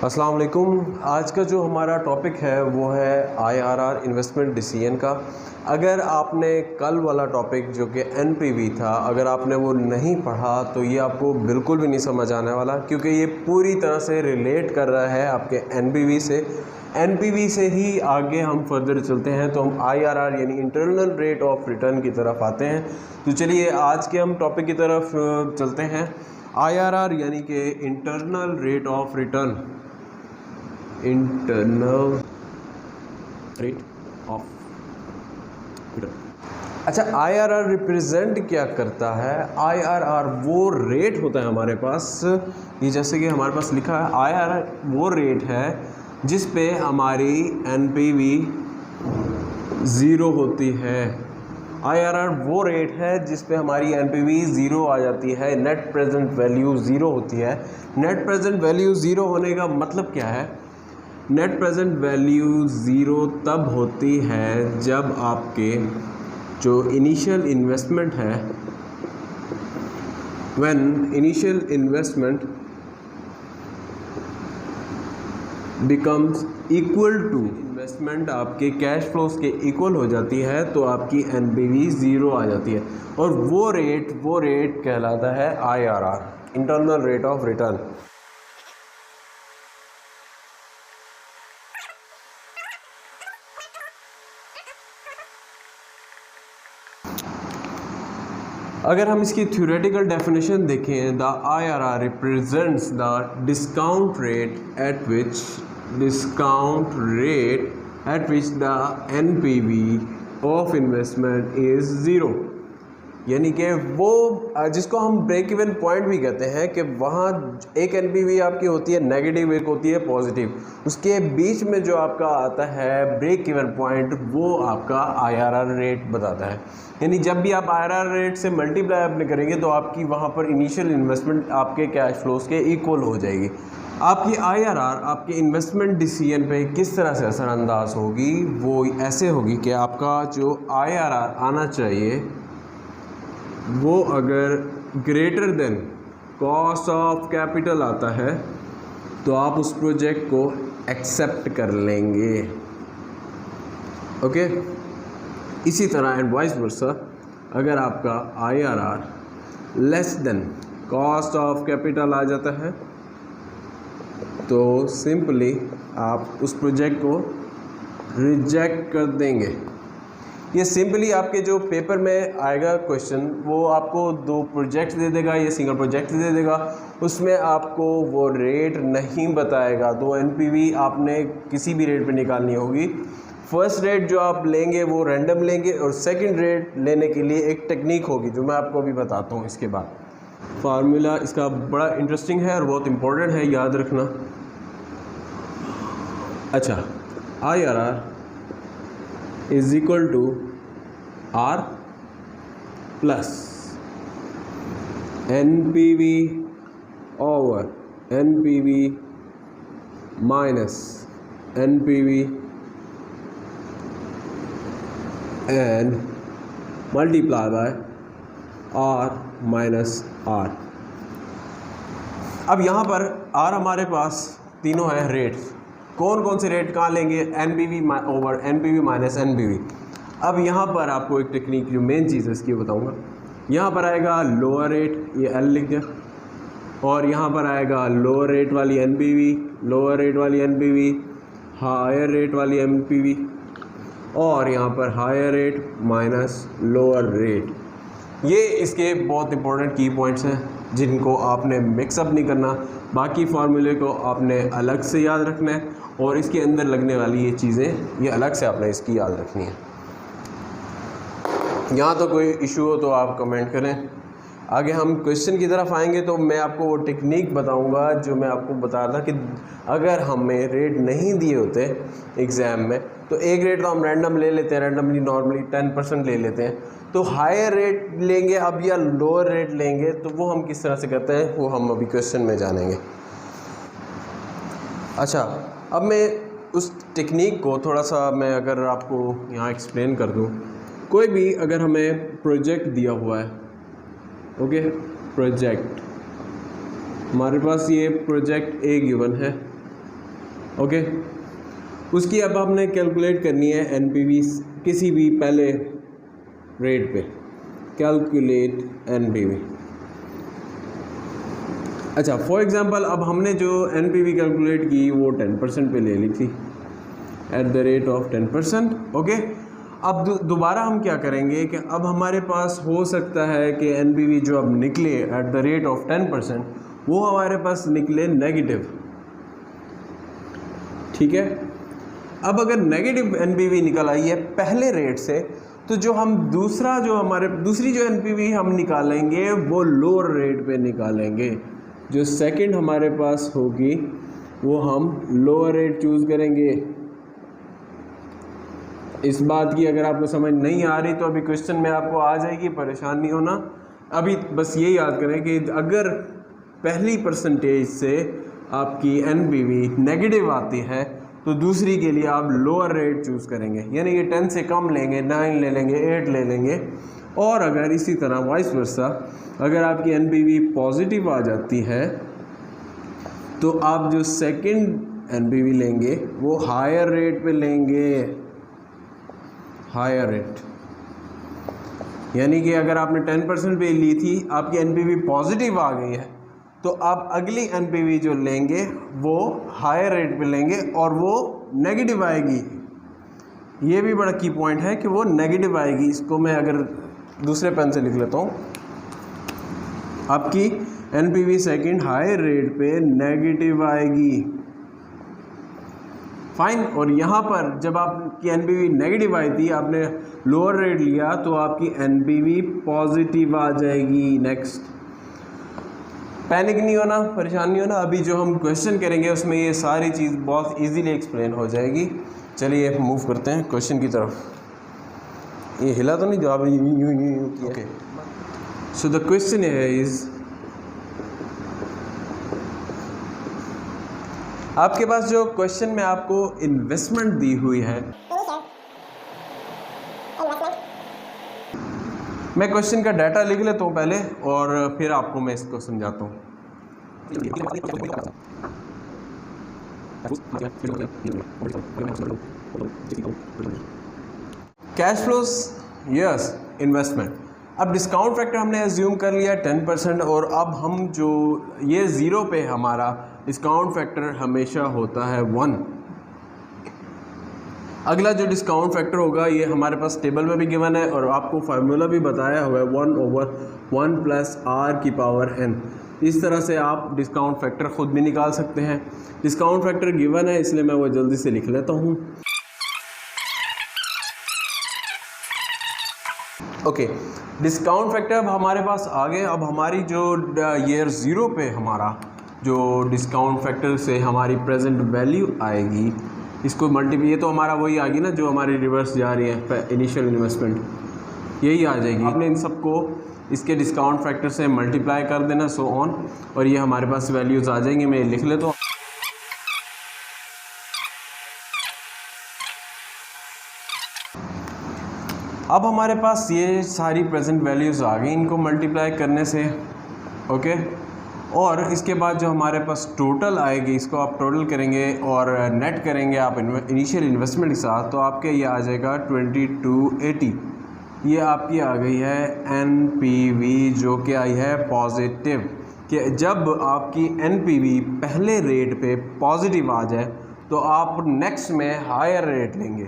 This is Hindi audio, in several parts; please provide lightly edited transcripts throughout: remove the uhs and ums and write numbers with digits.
अस्सलाम वालेकुम। आज का जो हमारा टॉपिक है वो है आईआरआर इन्वेस्टमेंट डिसीजन का। अगर आपने कल वाला टॉपिक जो कि एनपीवी था, अगर आपने वो नहीं पढ़ा तो ये आपको बिल्कुल भी नहीं समझ आने वाला, क्योंकि ये पूरी तरह से रिलेट कर रहा है आपके एनपीवी से। एनपीवी से ही आगे हम फर्दर चलते हैं तो हम आईआरआर यानी इंटरनल रेट ऑफ रिटर्न की तरफ आते हैं। तो चलिए आज के हम टॉपिक की तरफ चलते हैं। आईआरआर यानी कि internal rate of return, internal rate of return. अच्छा, आईआरआर रिप्रेजेंट क्या करता है? आईआरआर वो रेट होता है हमारे पास, ये जैसे कि हमारे पास लिखा है, आईआरआर वो रेट है जिस पे हमारी एनपीवी ज़ीरो होती है। आईआरआर वो रेट है जिस पे हमारी एनपीवी ज़ीरो आ जाती है, नेट प्रेजेंट वैल्यू ज़ीरो होती है। नेट प्रेजेंट वैल्यू ज़ीरो होने का मतलब क्या है? नेट प्रेजेंट वैल्यू ज़ीरो तब होती है जब आपके जो इनिशियल इन्वेस्टमेंट है, when initial investment becomes equal to, investment आपके कैश फ्लोज के इक्वल हो जाती है तो आपकी एनपीवी ज़ीरो आ जाती है, और वो रेट कहलाता है IRR, internal rate of return. अगर हम इसकी थ्योरेटिकल डेफिनेशन देखें, the IRR represents the discount rate at which the NPV of investment is zero. यानी कि वो जिसको हम ब्रेक इवन पॉइंट भी कहते हैं कि वहाँ एक एनपीवी आपकी होती है नेगेटिव, एक होती है पॉजिटिव, उसके बीच में जो आपका आता है ब्रेक इवन पॉइंट, वो आपका आईआरआर रेट बताता है। यानी जब भी आप आईआरआर रेट से मल्टीप्लाई अपने करेंगे तो आपकी वहाँ पर इनिशियल इन्वेस्टमेंट आपके कैश फ्लोज के इक्वल हो जाएगी। आपकी आईआरआर आपके इन्वेस्टमेंट डिसीजन पे किस तरह से असरअंदाज होगी? वो ऐसे होगी कि आपका जो आईआरआर आना चाहिए वो अगर greater than cost of capital आता है तो आप उस प्रोजेक्ट को एक्सेप्ट कर लेंगे। ओके, इसी तरह एंड वाइस वर्सा, अगर आपका IRR less than cost of capital आ जाता है तो सिंपली आप उस प्रोजेक्ट को रिजेक्ट कर देंगे। ये सिंपली आपके जो पेपर में आएगा क्वेश्चन, वो आपको दो प्रोजेक्ट दे देगा या सिंगल प्रोजेक्ट दे देगा, उसमें आपको वो रेट नहीं बताएगा। तो एनपीवी आपने किसी भी रेट पे निकालनी होगी। फर्स्ट रेट जो आप लेंगे वो रैंडम लेंगे, और सेकंड रेट लेने के लिए एक टेक्निक होगी जो मैं आपको अभी बताता हूँ। इसके बाद फार्मूला इसका बड़ा इंटरेस्टिंग है और बहुत इम्पोर्टेंट है, याद रखना। अच्छा, IRR is equal to R plus NPV over NPV minus NPV and multiply by R minus R. अब यहाँ पर आर हमारे पास तीनों है रेट्स। कौन कौन से रेट कहाँ लेंगे? NPV over NPV minus NPV. अब यहाँ पर आपको एक टेक्निक जो मेन चीज़ है इसकी बताऊँगा। यहाँ पर आएगा लोअर रेट, ये एल लिख दिया, और यहाँ पर आएगा लोअर रेट वाली एनपीवी, लोअर रेट वाली एनपीवी, हायर रेट वाली एनपीवी, और यहाँ पर higher rate minus lower rate. ये इसके बहुत इंपॉर्टेंट की पॉइंट्स हैं जिनको आपने मिक्सअप नहीं करना। बाकी फार्मूले को आपने अलग से याद रखना है, और इसके अंदर लगने वाली ये चीज़ें ये अलग से आपने इसकी याद रखनी है। यहाँ तो कोई इशू हो तो आप कमेंट करें। आगे हम क्वेश्चन की तरफ आएंगे तो मैं आपको वो टेक्निक बताऊंगा जो मैं आपको बता रहा था कि अगर हमें रेट नहीं दिए होते एग्ज़ाम में तो एक रेट तो हम रैंडम ले लेते हैं, रैंडमली नॉर्मली 10% ले लेते हैं। तो हायर रेट लेंगे अब या लोअर रेट लेंगे तो वो हम किस तरह से करते हैं वो हम अभी क्वेश्चन में जानेंगे। अच्छा, अब मैं उस टेक्निक को थोड़ा सा मैं अगर आपको यहाँ एक्सप्लेन कर दूँ। कोई भी अगर हमें प्रोजेक्ट दिया हुआ है, ओके, प्रोजेक्ट हमारे पास ये प्रोजेक्ट ए गिवन है, ओके, उसकी अब हमने कैलकुलेट करनी है एनपीवी किसी भी पहले रेट पे। Calculate NPV. अच्छा, फॉर एग्जांपल अब हमने जो एनपीवी कैलकुलेट की वो 10% पे ले ली थी, at the rate of 10%। Okay, अब दोबारा हम क्या करेंगे कि अब हमारे पास हो सकता है कि एनपीवी जो अब निकले एट द रेट ऑफ 10%, वो हमारे पास निकले नेगेटिव। ठीक है, अब अगर नेगेटिव एनपीवी निकल आई है पहले रेट से, तो जो हम दूसरी जो एनपीवी हम निकालेंगे वो लोअर रेट पे निकालेंगे। जो सेकंड हमारे पास होगी वो हम लोअर रेट चूज़ करेंगे। इस बात की अगर आपको समझ नहीं आ रही तो अभी क्वेश्चन में आपको आ जाएगी, परेशान नहीं होना। अभी बस ये याद करें कि अगर पहली परसेंटेज से आपकी एनपीवी नेगेटिव आती है तो दूसरी के लिए आप लोअर रेट चूज़ करेंगे, यानी कि 10 से कम लेंगे, 9 ले लेंगे, 8 ले लेंगे। और अगर इसी तरह वाइस वर्सा अगर आपकी एनपीवी पॉजिटिव आ जाती है तो आप जो सेकंड एनपीवी लेंगे वो हायर रेट पे लेंगे, हायर रेट। यानी कि अगर आपने 10% पे ली थी, आपकी एनपीवी पॉजिटिव आ गई है, तो आप अगली एनपीवी जो लेंगे वो हायर रेट पे लेंगे और वो नेगेटिव आएगी। ये भी बड़ा की पॉइंट है कि वो नेगेटिव आएगी। इसको मैं अगर दूसरे पेन से लिख लेता हूँ, आपकी एनपीवी सेकंड हायर रेट पे नेगेटिव आएगी। फाइन। और यहाँ पर जब आपकी एनपीवी नेगेटिव आई थी, आपने लोअर रेट लिया, तो आपकी एनपीवी पॉजिटिव आ जाएगी। नेक्स्ट, पैनिक नहीं होना, परेशान नहीं होना। अभी जो हम क्वेश्चन करेंगे उसमें ये सारी चीज़ बहुत इजीली एक्सप्लेन हो जाएगी। चलिए मूव करते हैं क्वेश्चन की तरफ। ये हिला तो नहीं जो आप यूं किया? Okay, so the question is, आपके पास जो क्वेश्चन में आपको इन्वेस्टमेंट दी हुई है, मैं क्वेश्चन का डाटा लिख लेता हूँ पहले और फिर आपको मैं इसको समझाता हूँ। Cash flows, yes, investment. अब डिस्काउंट फैक्टर हमने एज्यूम कर लिया 10% और अब हम जो ये ज़ीरो पे हमारा डिस्काउंट फैक्टर हमेशा होता है 1। अगला जो डिस्काउंट फैक्टर होगा ये हमारे पास टेबल में भी गिवन है और आपको फार्मूला भी बताया हुआ है 1/1 + r⁴n। इस तरह से आप डिस्काउंट फैक्टर ख़ुद भी निकाल सकते हैं। डिस्काउंट फैक्टर गिवन है इसलिए मैं वो जल्दी से लिख लेता हूँ। ओके, डिस्काउंट फैक्टर अब हमारे पास आ गए। अब हमारी जो ईयर ज़ीरो पे हमारा जो डिस्काउंट फैक्टर से हमारी प्रेजेंट वैल्यू आएगी, इसको मल्टीप्लाई, ये तो हमारा वही आ गई ना जो हमारी रिवर्स जा रही है इनिशियल इन्वेस्टमेंट, यही आ जाएगी। आपने इन सबको इसके डिस्काउंट फैक्टर से मल्टीप्लाई कर देना, सो ऑन, और ये हमारे पास वैल्यूज़ आ जाएंगी। मैं लिख लेता हूँ। अब हमारे पास ये सारी प्रेजेंट वैल्यूज़ आ गई इनको मल्टीप्लाई करने से। ओके, और इसके बाद जो हमारे पास टोटल आएगी, इसको आप टोटल करेंगे और नेट करेंगे आप इनिशियल इन्वेस्टमेंट के साथ, तो आपके ये आ जाएगा 2280। ये आपकी आ गई है एनपीवी जो कि आई है पॉजिटिव। कि जब आपकी एनपीवी पहले रेट पे पॉजिटिव आ जाए तो आप नेक्स्ट में हायर रेट लेंगे।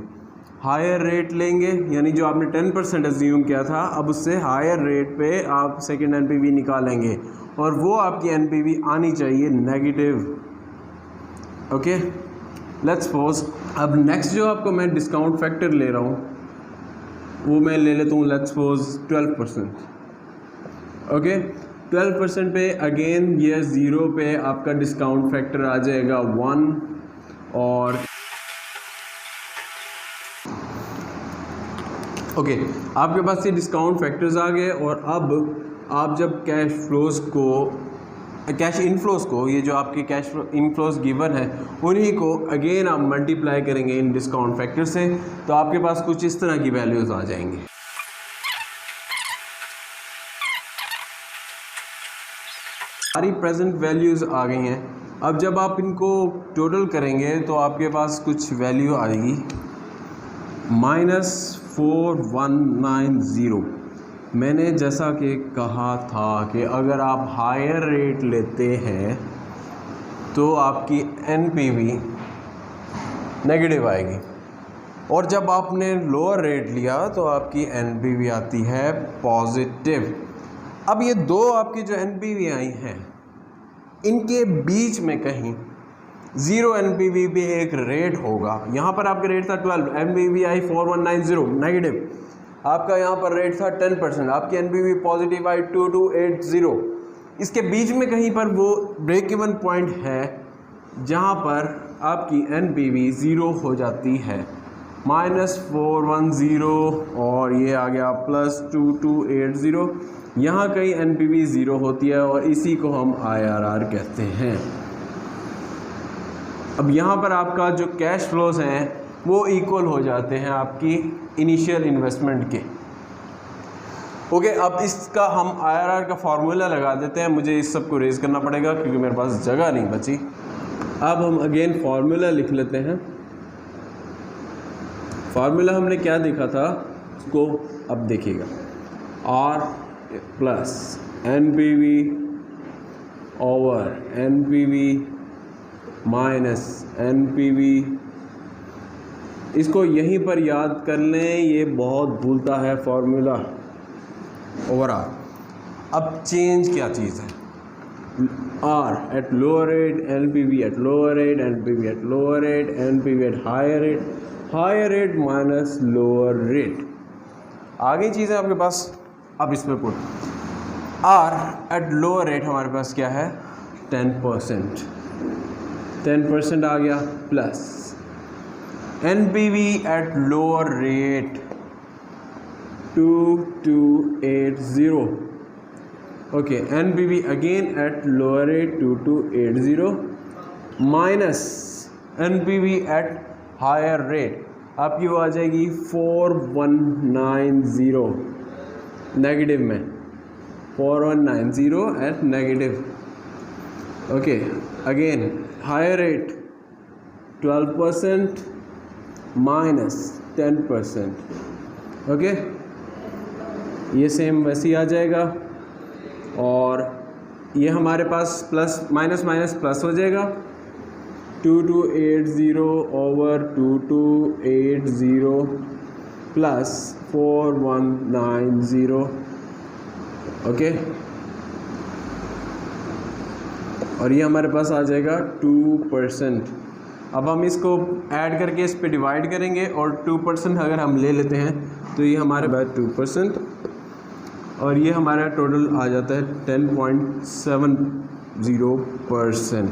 हायर रेट लेंगे यानी जो आपने 10% एज्यूम किया था, अब उससे हायर रेट पे आप सेकंड एनपीवी निकालेंगे और वो आपकी एनपीवी आनी चाहिए नेगेटिव। ओके, लेट्स सपोज अब नेक्स्ट जो आपको मैं डिस्काउंट फैक्टर ले रहा हूँ वो मैं ले लेता हूँ, लेट्स सपोज 12%। ओके, 12% पे अगेन ये ज़ीरो पे आपका डिस्काउंट फैक्टर आ जाएगा 1 और ओके, आपके पास ये डिस्काउंट फैक्टर्स आ गए। और अब आप जब कैश इनफ्लोज को ये जो आपके कैश इनफ्लोज गिवन है उन्हीं को अगेन आप मल्टीप्लाई करेंगे इन डिस्काउंट फैक्टर से, तो आपके पास कुछ इस तरह की वैल्यूज़ आ जाएंगी। सारी प्रेजेंट वैल्यूज़ आ गई हैं अब जब आप इनको टोटल करेंगे तो आपके पास कुछ वैल्यू आएगी -4190। मैंने जैसा कि कहा था कि अगर आप हायर रेट लेते हैं तो आपकी एनपीवी नेगेटिव आएगी, और जब आपने लोअर रेट लिया तो आपकी एनपीवी आती है पॉजिटिव। अब ये दो आपकी जो एनपीवी आई हैं, इनके बीच में कहीं ज़ीरो एनपीवी भी एक रेट होगा। यहाँ पर आपका रेट था 12, एनपीवी आई 4190 नेगेटिव। आपका यहाँ पर रेट था 10%, आपकी एनपीवी पॉजिटिव आई 2280। इसके बीच में कहीं पर वो ब्रेक इवन पॉइंट है जहाँ पर आपकी एनपीवी ज़ीरो हो जाती है, -410 और ये आ गया +2280। यहाँ कहीं एनपीवी ज़ीरो होती है और इसी को हम आईआरआर कहते हैं। अब यहाँ पर आपका जो कैश फ्लोज हैं वो इक्वल हो जाते हैं आपकी इनिशियल इन्वेस्टमेंट के। ओके, अब इसका हम आईआरआर का फार्मूला लगा देते हैं। मुझे इस सब को रेज करना पड़ेगा क्योंकि मेरे पास जगह नहीं बची। अब हम अगेन फार्मूला लिख लेते हैं। फार्मूला हमने क्या देखा था उसको अब देखिएगा, R plus NPV over NPV minus NPV. इसको यहीं पर याद कर लें, ये बहुत भूलता है फार्मूला ओवरऑल। अब चेंज क्या चीज़ है, R at lower rate, NPV at lower rate, NPV at lower rate, NPV at higher rate minus lower rate. आगे चीज़ें आपके पास। अब इसमें put R at lower rate हमारे पास क्या है 10% आ गया, plus NPV at lower rate 2280। Okay, NPV again at lower rate 2280 minus NPV at higher rate आपकी वो आ जाएगी 4190 नेगेटिव में, 4190 at negative. Okay, again higher rate 12% minus 10%। Okay, ये सेम वैसे ही आ जाएगा और ये हमारे पास प्लस माइनस माइनस प्लस हो जाएगा, 2280 ओवर 2280 प्लस 4190। ओके, और ये हमारे पास आ जाएगा 2%। अब हम इसको ऐड करके इस पे डिवाइड करेंगे और 2% अगर हम ले लेते हैं तो ये हमारे पास 2% और ये हमारा टोटल आ जाता है 10.70%।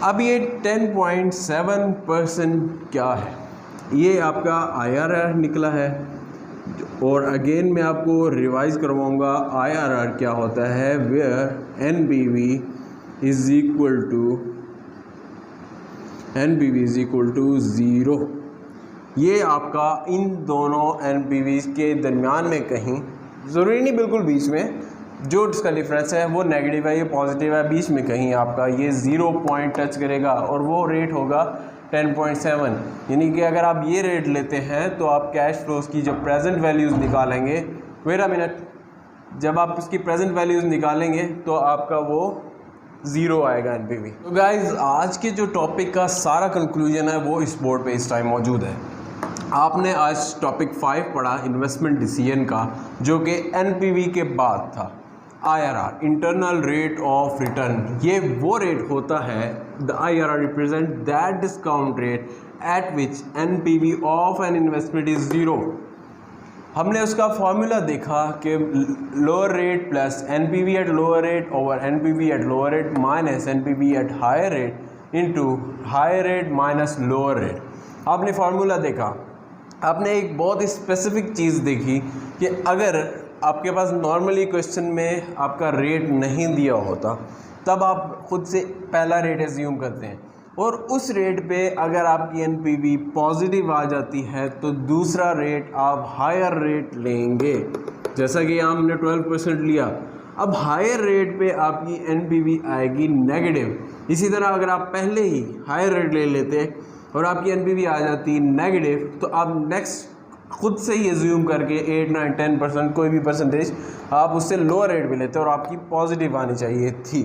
अब ये 10.7% क्या है, ये आपका आईआरआर निकला है। और अगेन मैं आपको रिवाइज करवाऊंगा आईआरआर क्या होता है, where NPV is equal to 0। ये आपका इन दोनों एनपीवी के दरमियान में कहीं, ज़रूरी नहीं बिल्कुल बीच में, जो इसका डिफरेंस है वो नेगेटिव है, ये पॉजिटिव है, बीच में कहीं आपका ये 0 पॉइंट टच करेगा और वो रेट होगा 10.7। यानी कि अगर आप ये रेट लेते हैं तो आप कैश फ्लोज की जो प्रेजेंट वैल्यूज़ निकालेंगे, वेट अ मिनट, जब आप इसकी प्रेजेंट वैल्यूज़ निकालेंगे तो आपका वो 0 आएगा एनपीवी। तो गाइज आज के जो टॉपिक का सारा कंक्लूजन है वो इस बोर्ड पे इस टाइम मौजूद है। आपने आज टॉपिक 5 पढ़ा इन्वेस्टमेंट डिसीजन का, जो कि एनपीवी के बाद था। IRR, internal rate of return, ये वो रेट होता है, the IRR represent that discount rate at which NPV of an investment is 0। हमने उसका फॉर्मूला देखा कि lower rate plus NPV at lower rate over NPV at lower rate minus NPV at higher rate into higher rate minus lower rate. आपने फार्मूला देखा, आपने एक बहुत ही स्पेसिफिक चीज़ देखी कि अगर आपके पास नॉर्मली क्वेश्चन में आपका रेट नहीं दिया होता तब आप खुद से पहला रेट एज्यूम करते हैं और उस रेट पे अगर आपकी एनपीवी पॉजिटिव आ जाती है तो दूसरा रेट आप हायर रेट लेंगे। जैसा कि यहाँ हमने 12% लिया, अब हायर रेट पे आपकी एनपीवी आएगी नेगेटिव। इसी तरह अगर आप पहले ही हायर रेट ले लेते और आपकी एनपीवी आ जाती नेगेटिव, तो आप नेक्स्ट खुद से ही एज्यूम करके 8, 9, 10% कोई भी परसेंटेज आप उससे लोअर रेट पे लेते और आपकी पॉजिटिव आनी चाहिए थी।